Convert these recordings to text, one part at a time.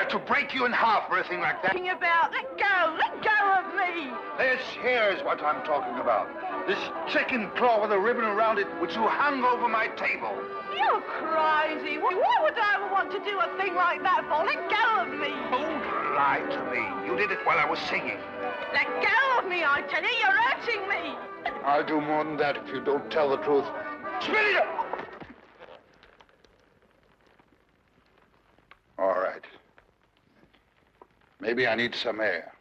To break you in half or anything like that. About, let go of me. This here is what I'm talking about. This chicken claw with a ribbon around it, which you hung over my table. You're crazy. Why would I ever want to do a thing like that for? Let go of me. Don't lie to me. You did it while I was singing. Let go of me, I tell you. You're hurting me. I'll do more than that if you don't tell the truth. Spit it up! All right. Maybe I need some air.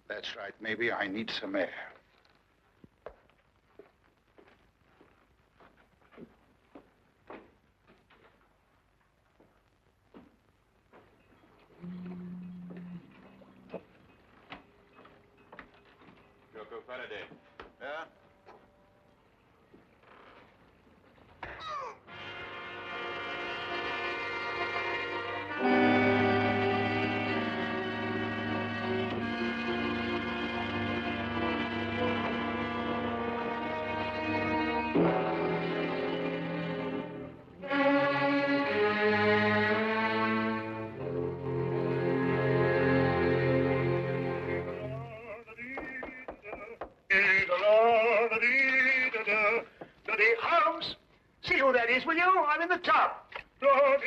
That's right, maybe I need some air. Joko Faraday. Yeah? Holmes, see who that is, will you? I'm in the tub. Holmes!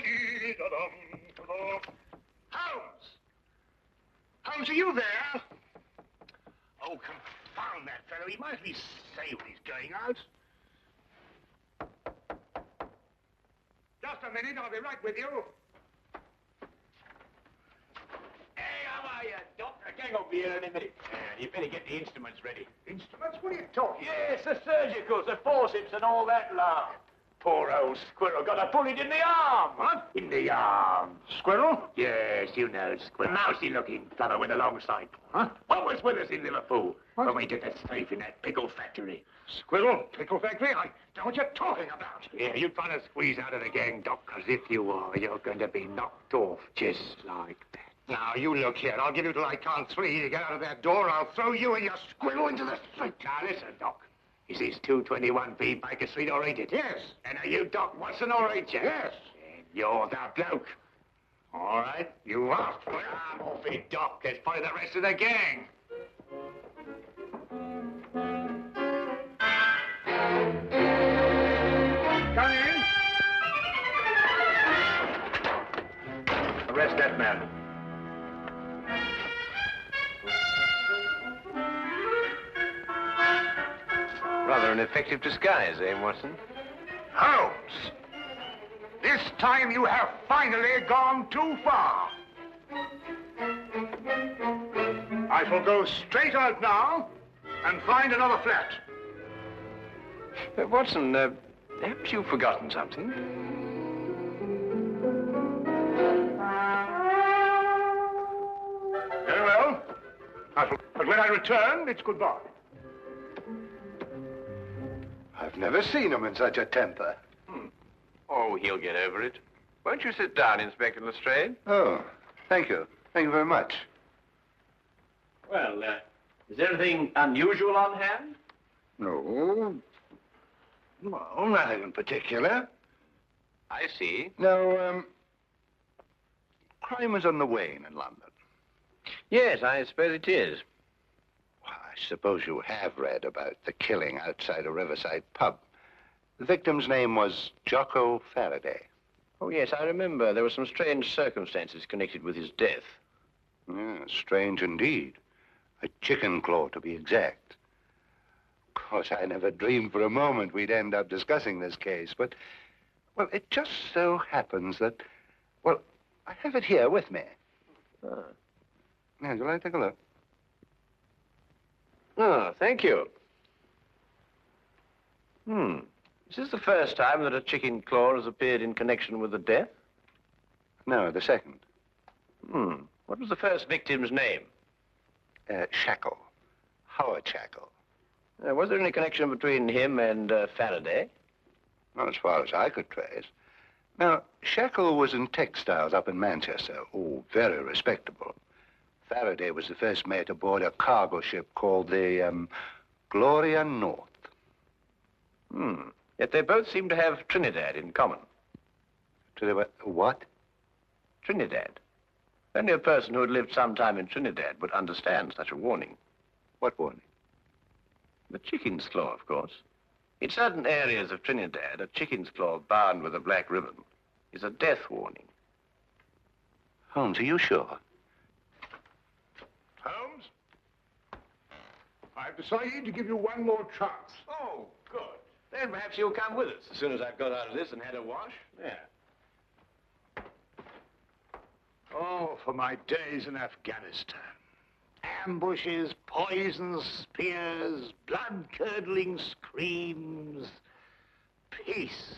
Holmes, are you there? Oh, confound that fellow. He might at least say when he's going out. Just a minute, I'll be right with you. Hey, how are you, Doc? Gang over here in a minute. You better get the instruments ready. Instruments? What are you talking about? Yes, the surgicals, the forceps and all that lot. Poor old squirrel got a bullet in the arm. What? In the arm. Squirrel? Yes, you know, squirrel. Mousy-looking fellow with a long sight. Huh? What was with us in Liverpool What? when we did that safe in that pickle factory? Squirrel? Pickle factory? I don't know what you're talking about. Yeah, you try to squeeze out of the gang, Doc, because if you are, you're going to be knocked off just like that. Now, you look here. I'll give you till I count 3 to get out of that door. I'll throw you and your squirrel into the street. Now, listen, Doc. Is this 221B Baker Street or ain't it? Yes. And are you Doc Watson or ain't you? Yes. And you're the bloke. All right, you asked for it. I'm off it, Doc. Let's find the rest of the gang. Come in. Arrest that man. Rather an effective disguise, eh, Watson? Holmes, this time you have finally gone too far. I shall go straight out now and find another flat. Watson, haven't you forgotten something? Very well. But when I return, it's goodbye. I've never seen him in such a temper. Oh, he'll get over it. Won't you sit down, Inspector Lestrade? Oh, thank you. Thank you very much. Well, is there anything unusual on hand? No. Well, nothing in particular. I see. Now, crime is on the wane in London. Yes, I suppose it is. Well, I suppose you have read about the killing outside a riverside pub. The victim's name was Jocko Faraday. Oh, yes, I remember. There were some strange circumstances connected with his death. Yes. Strange indeed. A chicken claw, to be exact. Of course, I never dreamed for a moment we'd end up discussing this case, but, well, it just so happens that, well, I have it here with me. Ah. Now, would you like to take a look? Oh, thank you. Is this the first time that a chicken claw has appeared in connection with a death? No, the second. What was the first victim's name? Shackle. Howard Shackle. Was there any connection between him and Faraday? Not as far as I could trace. Now, Shackle was in textiles up in Manchester. Oh, very respectable. Faraday was the first mate aboard a cargo ship called the, Gloria North. Yet they both seem to have Trinidad in common. What? Trinidad. Only a person who had lived some time in Trinidad would understand such a warning. What warning? The chicken's claw, of course. In certain areas of Trinidad, a chicken's claw bound with a black ribbon is a death warning. Holmes, are you sure? Holmes? I've decided to give you one more chance. Oh, good. Then perhaps you'll come with us as soon as I've got out of this and had a wash. Yeah. Oh, for my days in Afghanistan. Ambushes, poisons, spears, blood-curdling screams. Peace.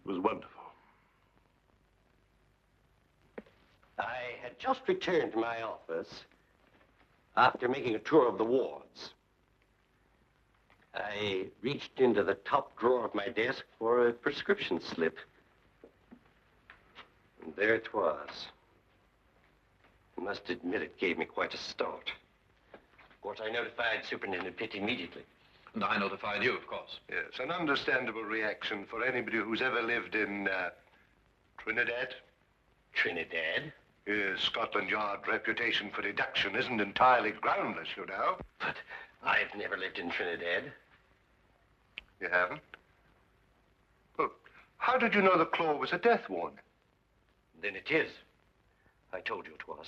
It was wonderful. I had just returned to my office after making a tour of the wards. I reached into the top drawer of my desk for a prescription slip. And there it was. I must admit it gave me quite a start. Of course, I notified Superintendent Pitt immediately. And I notified you, of course. Yes, an understandable reaction for anybody who's ever lived in, Trinidad. Trinidad? Yes, Scotland Yard reputation for deduction isn't entirely groundless, you know. But I've never lived in Trinidad. You haven't? Well, how did you know the claw was a death warning? Then it is. I told you it was.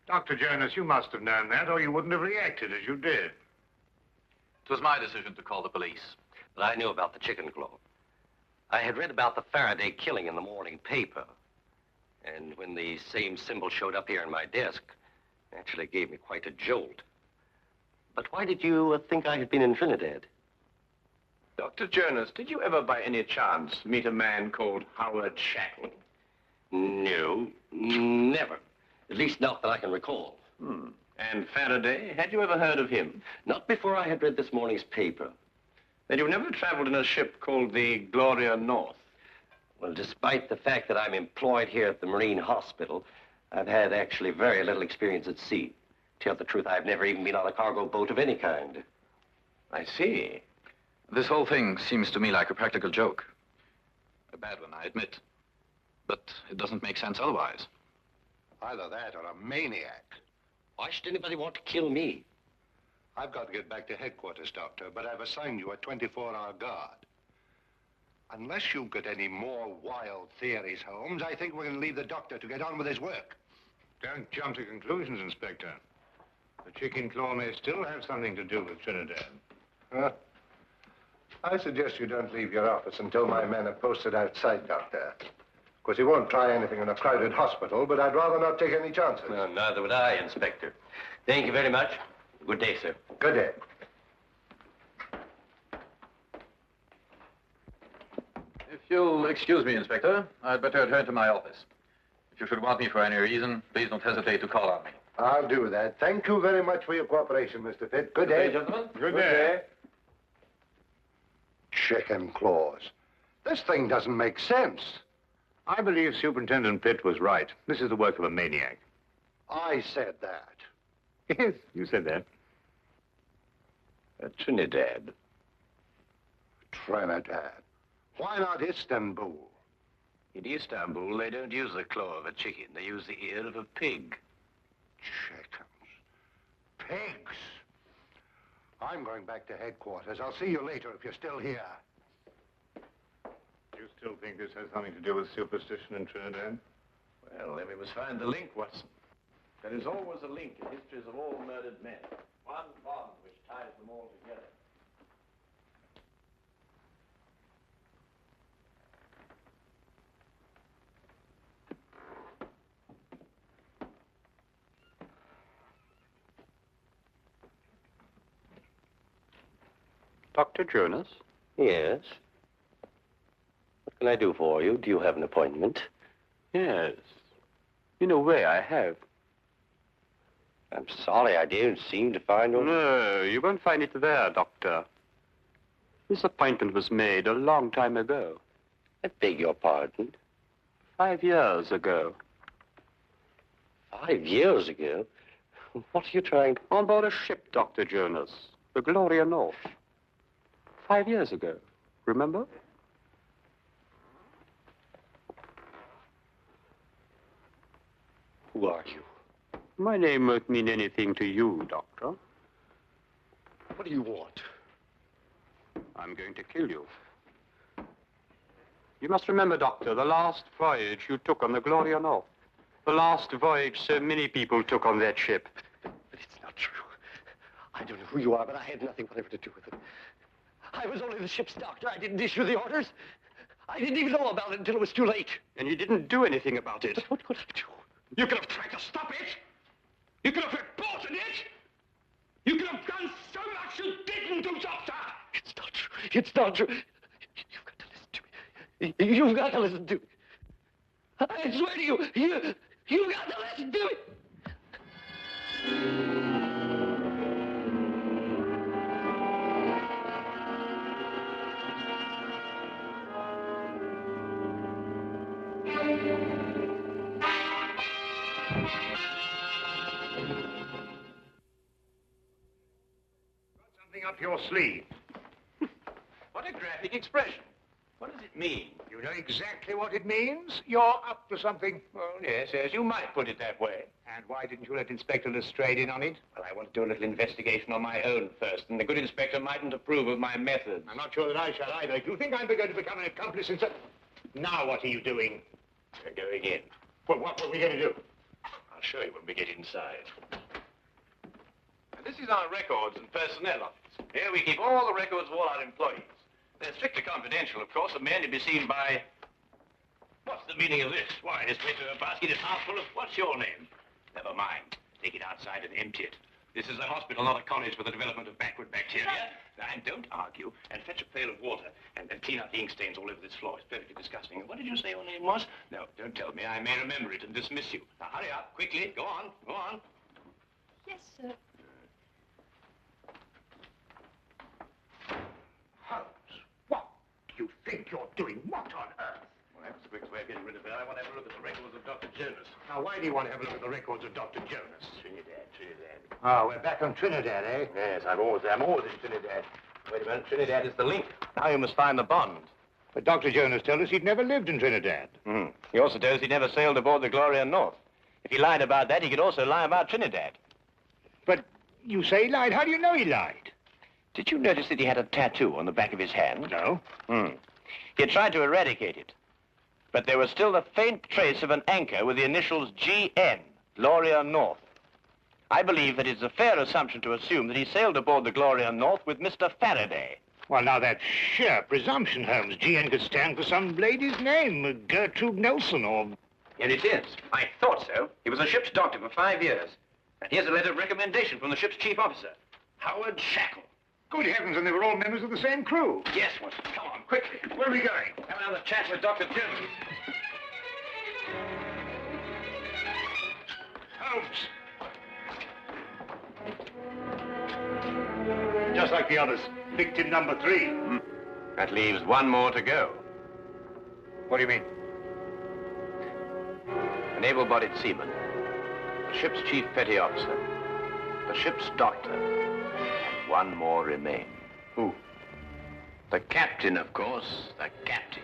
Dr. Jonas, you must have known that, or you wouldn't have reacted as you did. It was my decision to call the police. But I knew about the chicken claw. I had read about the Faraday killing in the morning paper. And when the same symbol showed up here on my desk, it actually gave me quite a jolt. But why did you think I had been in Trinidad? Dr. Jonas, did you ever by any chance meet a man called Howard Shackle? No, never. At least not that I can recall. And Faraday, had you ever heard of him? Not before I had read this morning's paper. Then you've never traveled in a ship called the Gloria North? Well, despite the fact that I'm employed here at the Marine Hospital, I've had actually very little experience at sea. To tell the truth, I've never even been on a cargo boat of any kind. I see. This whole thing seems to me like a practical joke. A bad one, I admit. But it doesn't make sense otherwise. Either that or a maniac. Why should anybody want to kill me? I've got to get back to headquarters, Doctor, but I've assigned you a 24-hour guard. Unless you've got any more wild theories, Holmes, I think we're going to leave the doctor to get on with his work. Don't jump to conclusions, Inspector. The chicken claw may still have something to do with Trinidad. I suggest you don't leave your office until my men are posted outside, Doctor. Of course, he won't try anything in a crowded hospital, but I'd rather not take any chances. No, neither would I, Inspector. Thank you very much. Good day, sir. Good day. If you'll excuse me, Inspector, I'd better return to my office. If you should want me for any reason, please don't hesitate to call on me. I'll do that. Thank you very much for your cooperation, Mr. Pitt. Good day. gentlemen. Good day. Chicken claws. This thing doesn't make sense. I believe Superintendent Pitt was right. This is the work of a maniac. I said that. Yes, you said that. Trinidad. Trinidad. Why not Istanbul? In Istanbul, they don't use the claw of a chicken. They use the ear of a pig. Chickens. Pigs. I'm going back to headquarters. I'll see you later if you're still here. You still think this has something to do with superstition in Trinidad? Well, then we must find the link, Watson. There is always a link in histories of all murdered men. One bond which ties them all together. Dr. Jonas? Yes. What can I do for you? Do you have an appointment? Yes. In a way, I have. I'm sorry, I didn't seem to find one. No, you won't find it there, Doctor. This appointment was made a long time ago. I beg your pardon. 5 years ago. 5 years ago? What are you trying to... On board a ship, Dr. Jonas. The Gloria North. 5 years ago. Remember? Who are you? My name won't mean anything to you, Doctor. What do you want? I'm going to kill you. You must remember, Doctor, the last voyage you took on the Gloria North. The last voyage so many people took on that ship. But it's not true. I don't know who you are, but I had nothing whatever to do with it. I was only the ship's doctor. I didn't issue the orders. I didn't even know about it until it was too late. And you didn't do anything about it. But what could I do? You could have tried to stop it. You could have reported it. You could have done so much you didn't do, Doctor. It's not true. It's not true. You've got to listen to me. You've got to listen to me. I swear to you, you've got to listen to me. Something up your sleeve. What a graphic expression. What does it mean? You know exactly what it means. You're up to something. Well, yes, you might put it that way. And why didn't you let Inspector Lestrade in on it? Well, I want to do a little investigation on my own first, and the good inspector mightn't approve of my methods. I'm not sure that I shall either. If you think I'm going to become an accomplice in such... Now what are you doing? We're going in. Well, what were we going to do? I'll show you when we get inside. And this is our records and personnel office. Here we keep all the records of all our employees. They're strictly confidential, of course, and may only be seen by... What's the meaning of this? Why, Inspector, a basket is half full of... What's your name? Never mind. Take it outside and empty it. This is a hospital, not a college for the development of backward bacteria. And don't argue, and fetch a pail of water, and clean out the ink stains all over this floor. It's perfectly disgusting. What did you say your name was? No, don't tell me. I may remember it and dismiss you. Now, hurry up, quickly. Go on, go on. Yes, sir. Holmes, what do you think you're doing? What on earth? Well, that's the quickest way of getting rid of her. I want to have a look at the records of Dr. Jonas. Now, why do you want to have a look at the records of Dr. Jonas? Trinidad. Oh, we're back on Trinidad, eh? Yes, I'm always in Trinidad. Wait a minute, Trinidad is the link. Now you must find the bond. But Dr. Jonas told us he'd never lived in Trinidad. He also told us he never sailed aboard the Gloria North. If he lied about that, he could also lie about Trinidad. But you say he lied. How do you know he lied? Did you notice that he had a tattoo on the back of his hand? No. He had tried to eradicate it. But there was still a faint trace of an anchor with the initials GN, Gloria North. I believe that it's a fair assumption to assume that he sailed aboard the Gloria North with Mr. Faraday. Well, now, that's sheer presumption, Holmes. GN could stand for some lady's name, Gertrude Nelson, or... Here it is. I thought so. He was a ship's doctor for 5 years. And here's a letter of recommendation from the ship's chief officer, Howard Shackle. Good heavens, and they were all members of the same crew. Yes, Watson. Come on, quickly. Where are we going? Have another chat with Dr. Jones. Holmes! Just like the others. Victim number 3. That leaves one more to go. What do you mean? An able-bodied seaman, the ship's chief petty officer, the ship's doctor, and one more remain. Who? The captain, of course, the captain.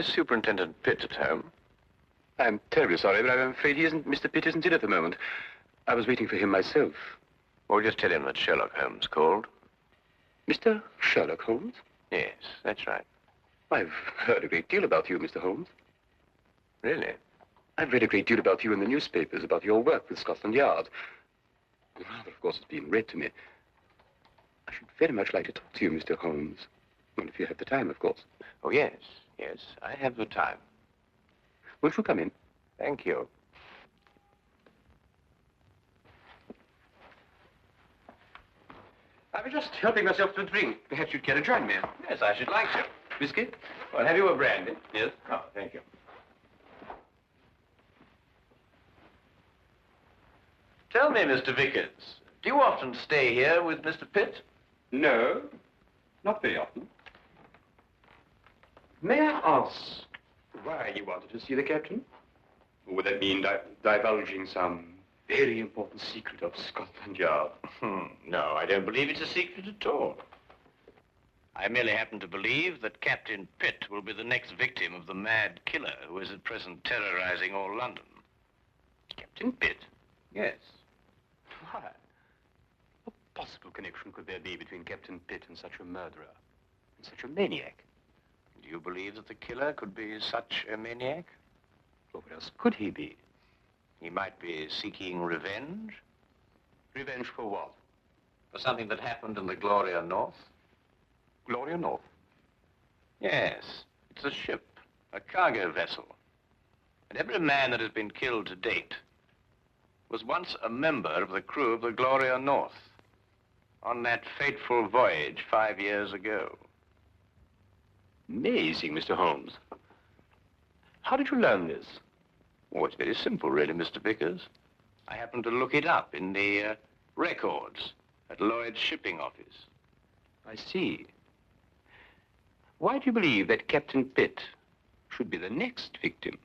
Is Superintendent Pitt at home? I'm terribly sorry, but I'm afraid Mr. Pitt isn't in at the moment. I was waiting for him myself. Well, just tell him that Sherlock Holmes called. Mr. Sherlock Holmes? Yes, that's right. I've heard a great deal about you, Mr. Holmes. Really? I've read a great deal about you in the newspapers, about your work with Scotland Yard. Rather, of course, it's been read to me. I should very much like to talk to you, Mr. Holmes. Well, if you have the time, of course. Oh, yes, I have the time. Won't you come in? Thank you. I was just helping myself to a drink. Perhaps you'd care to join me. Yes, I should like to. Whiskey? Well, have you a brandy? Yes. Oh, thank you. Tell me, Mr. Vickers, do you often stay here with Mr. Pitt? No, not very often. May I ask why you wanted to see the captain? Or would that mean divulging some very important secret of Scotland Yard? No, I don't believe it's a secret at all. I merely happen to believe that Captain Pitt will be the next victim of the mad killer who is at present terrorizing all London. Captain Pitt? Yes. Why? What possible connection could there be between Captain Pitt and such a murderer, and such a maniac? Do you believe that the killer could be such a maniac? Well, what else could he be? He might be seeking revenge. Revenge for what? For something that happened in the Gloria North. Gloria North? Yes, it's a ship, a cargo vessel. And every man that has been killed to date was once a member of the crew of the Gloria North on that fateful voyage 5 years ago. Amazing, Mr. Holmes. How did you learn this? Oh, it's very simple, really, Mr. Vickers. I happened to look it up in the records at Lloyd's shipping office. I see. Why do you believe that Captain Pitt should be the next victim?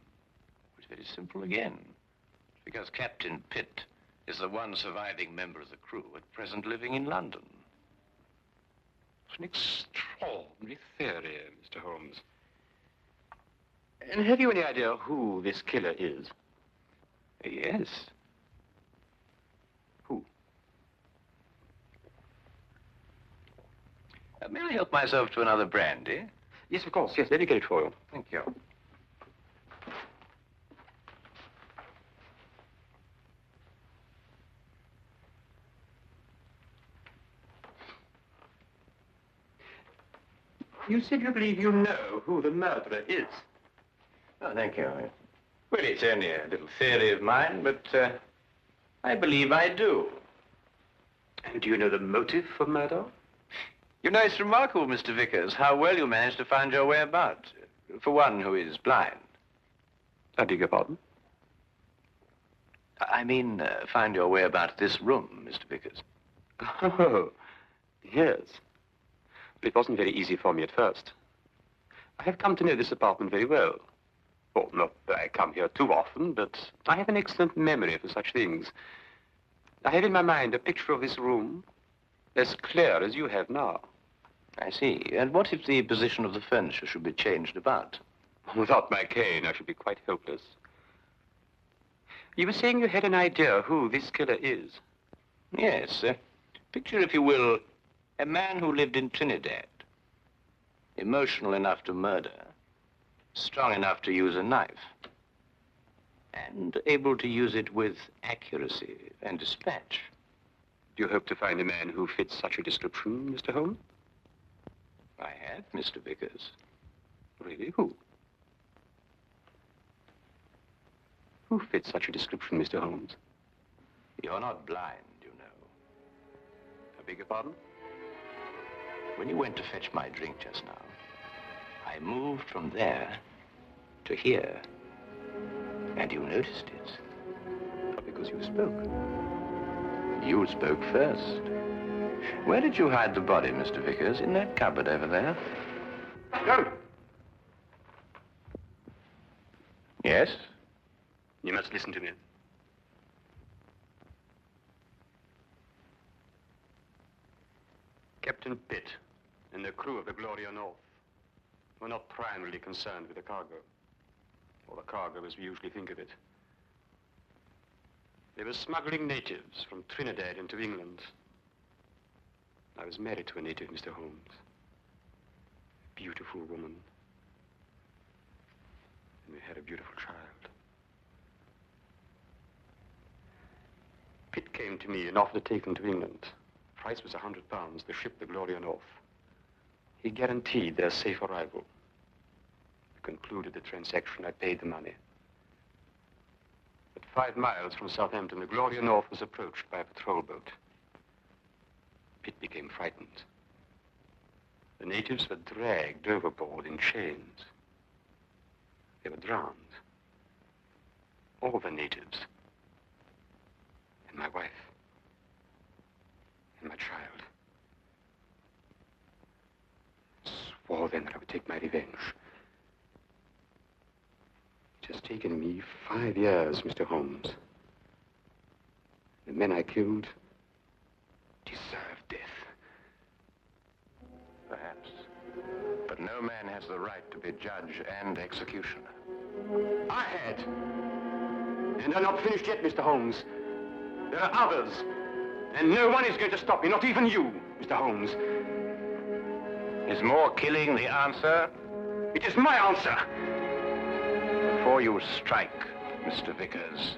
It's very simple again. Because Captain Pitt is the one surviving member of the crew at present living in London. It's an extraordinary theory, Mr. Holmes. And have you any idea who this killer is? Yes. Who? May I help myself to another brandy? Yes, of course. Yes, let me get it for you. Thank you. You said you believe you know who the murderer is. Oh, thank you. Well, it's only a little theory of mine, but I believe I do. And do you know the motive for murder? You know, it's remarkable, Mr. Vickers, how well you managed to find your way about, for one who is blind. I beg your pardon? I mean, find your way about this room, Mr. Vickers. Oh, yes. But it wasn't very easy for me at first. I have come to know this apartment very well. Well, not that I come here too often, but I have an excellent memory for such things. I have in my mind a picture of this room as clear as you have now. I see. And what if the position of the furniture should be changed about? Without my cane, I should be quite helpless. You were saying you had an idea who this killer is. Yes. Picture, if you will, a man who lived in Trinidad. Emotional enough to murder. Strong enough to use a knife. And able to use it with accuracy and dispatch. Do you hope to find a man who fits such a description, Mr. Holmes? I have, Mr. Vickers. Really? Who? Who fits such a description, Mr. Holmes? You're not blind, you know. I beg your pardon? When you went to fetch my drink just now, I moved from there to here. And you noticed it. Because you spoke. You spoke first. Where did you hide the body, Mr. Vickers? In that cupboard over there? Go! Yes? You must listen to me. Captain Pitt and the crew of the Gloria North were not primarily concerned with the cargo, or the cargo as we usually think of it. They were smuggling natives from Trinidad into England. I was married to a native, Mr. Holmes. A beautiful woman. And we had a beautiful child. Pitt came to me and offered to take them to England. Price was £100, the ship, the Gloria North. He guaranteed their safe arrival. We concluded the transaction. I paid the money. At 5 miles from Southampton, the Gloria North was approached by a patrol boat. Pitt became frightened. The natives were dragged overboard in chains. They were drowned. All the natives. And my wife. And my child. Swore then that I would take my revenge. It has taken me 5 years, Mr. Holmes. The men I killed deserved death. Perhaps. But no man has the right to be judge and executioner. I had. And I'm not finished yet, Mr. Holmes. There are others. And no one is going to stop me, not even you, Mr. Holmes. Is more killing the answer? It is my answer. Before you strike, Mr. Vickers,